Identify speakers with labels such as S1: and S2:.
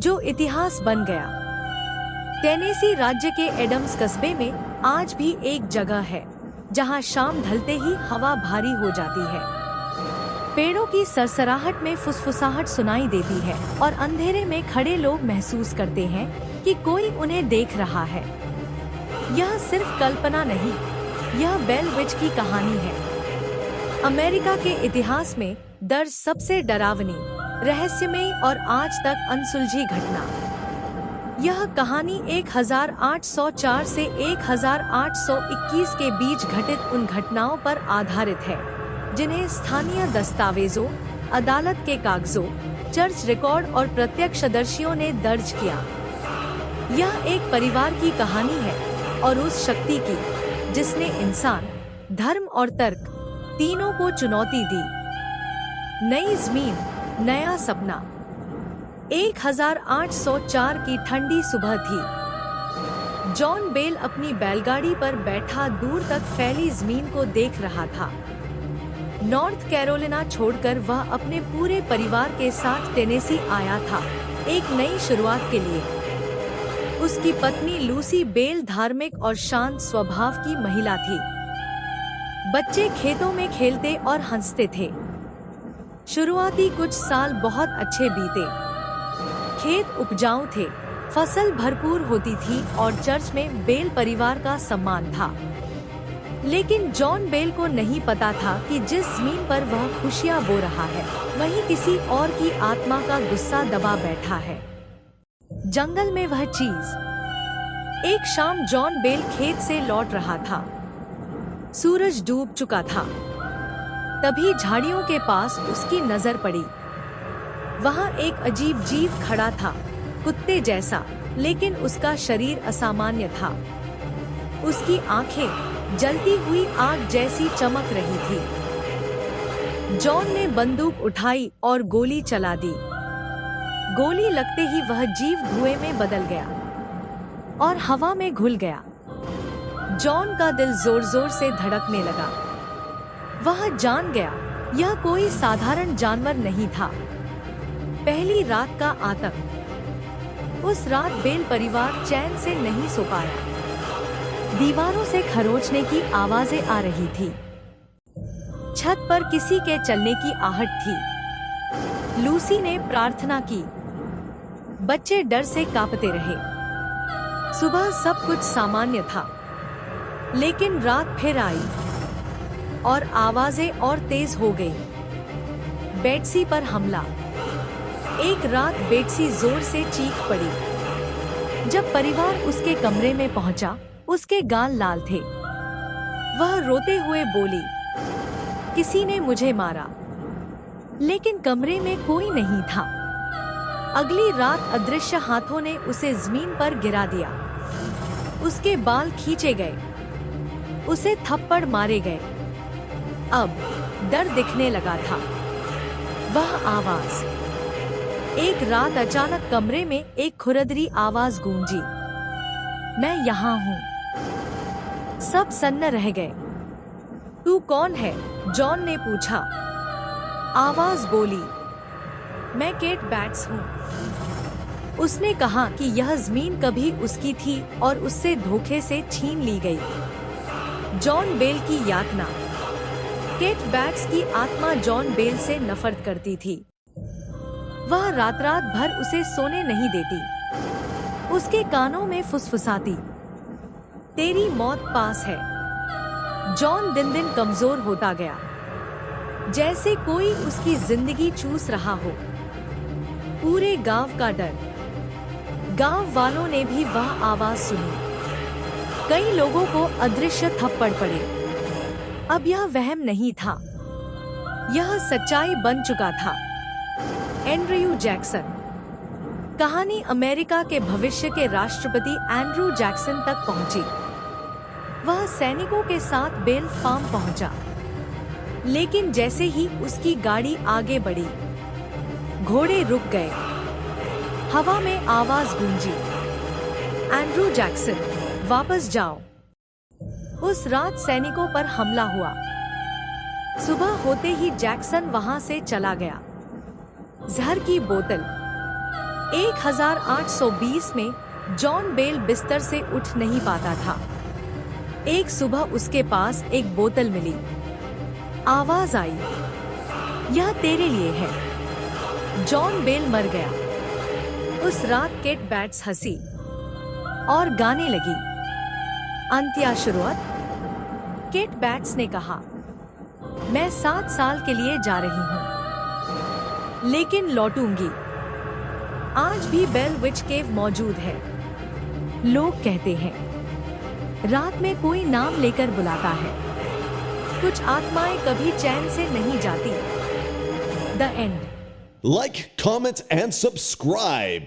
S1: जो इतिहास बन गया। टेनेसी राज्य के एडम्स कस्बे में आज भी एक जगह है जहां शाम ढलते ही हवा भारी हो जाती है। पेड़ों की सरसराहट में फुसफुसाहट सुनाई देती है और अंधेरे में खड़े लोग महसूस करते हैं कि कोई उन्हें देख रहा है। यह सिर्फ कल्पना नहीं, यह बेल विच की कहानी है। अमेरिका के इतिहास में दर्ज सबसे डरावनी, रहस्यमयी और आज तक अनसुलझी घटना। यह कहानी 1804 से 1821 के बीच घटित उन घटनाओं पर आधारित है जिन्हें स्थानीय दस्तावेजों, अदालत के कागजों, चर्च रिकॉर्ड और प्रत्यक्षदर्शियों ने दर्ज किया। यह एक परिवार की कहानी है और उस शक्ति की जिसने इंसान, धर्म और तर्क तीनों को चुनौती दी। नई ज़मीन, नया सपना। 1804 की ठंडी सुबह थी। जॉन बेल अपनी बैलगाड़ी पर बैठा दूर तक फैली ज़मीन को देख रहा था। नॉर्थ कैरोलिना छोड़कर वह अपने पूरे परिवार के साथ टेनेसी आया था, एक नई शुरुआत के लिए। उसकी पत्नी लूसी बेल धार्मिक और शांत स्वभाव की महिला थी। बच्चे खेतों में खेलते और हंसते थे। शुरुआती कुछ साल बहुत अच्छे बीते। खेत उपजाऊ थे, फसल भरपूर होती थी और चर्च में बेल परिवार का सम्मान था। लेकिन जॉन बेल को नहीं पता था कि जिस ज़मीन पर वह खुशियां बो रहा है, वहीं किसी और की आत्मा का गुस्सा दबा बैठा है। जंगल में वह चीज। एक शाम जॉन बेल खेत से लौट रहा था। सूरज डूब चुका था। तभी झाड़ियों के पास उसकी नजर पड़ी। वहां एक अजीब जीव खड़ा था, कुत्ते जैसा, लेकिन उसका शरीर असामान्य था। उसकी आंखें जलती हुई आग जैसी चमक रही थी। जॉन ने बंदूक उठाई और गोली चला दी। गोली लगते ही वह जीव धुएं में बदल गया और हवा में घुल गया। जॉन का दिल जोर जोर से धड़कने लगा। वह जान गया यह कोई साधारण जानवर नहीं था। पहली रात का आतंक। उस रात बेल परिवार चैन से नहीं सो पाया। दीवारों से खरोंचने की आवाजें आ रही थी। छत पर किसी के चलने की आहट थी। लूसी ने प्रार्थना की। बच्चे डर से कांपते रहे। सुबह सब कुछ सामान्य था, लेकिन रात फिर आई और आवाजें और तेज हो गई। बेट्सी पर हमला। एक रात बेट्सी जोर से चीख पड़ी। जब परिवार उसके कमरे में पहुंचा, उसके गाल लाल थे। वह रोते हुए बोली, किसी ने मुझे मारा। लेकिन कमरे में कोई नहीं था। अगली रात अदृश्य हाथों ने उसे जमीन पर गिरा दिया। उसके बाल खींचे गए, उसे थप्पड़ मारे गए। अब डर दिखने लगा था। वह आवाज। एक रात अचानक कमरे में एक खुरदरी आवाज गूंजी, मैं यहाँ हूँ। सब सन्न रह गए। तू कौन है? जॉन ने पूछा। आवाज बोली, मैं केट बैट्स हूँ। उसने कहा कि यह जमीन कभी उसकी थी और उससे धोखे से छीन ली गई। जॉन बेल की यातना। केट बैट्स की आत्मा जॉन बेल से नफरत करती थी। वह रात रात भर उसे सोने नहीं देती। उसके कानों में फुसफुसाती, तेरी मौत पास है। जॉन दिन दिन कमजोर होता गया, जैसे कोई उसकी जिंदगी चूस रहा हो। पूरे गांव का डर। गांव वालों ने भी वह आवाज सुनी। कई लोगों को अदृश्य थप्पड़ पड़े। अब यह वहम नहीं था, यह सच्चाई बन चुका था। Andrew Jackson. कहानी अमेरिका के भविष्य के राष्ट्रपति एंड्रू जैक्सन तक पहुंची। वह सैनिकों के साथ बेल फार्म पहुंचा, लेकिन जैसे ही उसकी गाड़ी आगे बढ़ी, घोड़े रुक गए। हवा में आवाज गूंजी, एंड्रू जैक्सन, वापस जाओ। उस रात सैनिकों पर हमला हुआ। सुबह होते ही जैक्सन वहां से चला गया। जहर की बोतल। 1820 में जॉन बेल बिस्तर से उठ नहीं पाता था। एक सुबह उसके पास एक बोतल मिली। आवाज आई, यह तेरे लिए है। जॉन बेल मर गया। उस रात केट बैट्स हंसी और गाने लगी। अंत या शुरुआत? केट बैट्स ने कहा, मैं 7 साल के लिए जा रही हूँ, लेकिन लौटूंगी। आज भी बेल विच केव मौजूद है। लोग कहते हैं, रात में कोई नाम लेकर बुलाता है। कुछ आत्माएं कभी चैन से नहीं जाती। The end.
S2: Like, comment, and subscribe.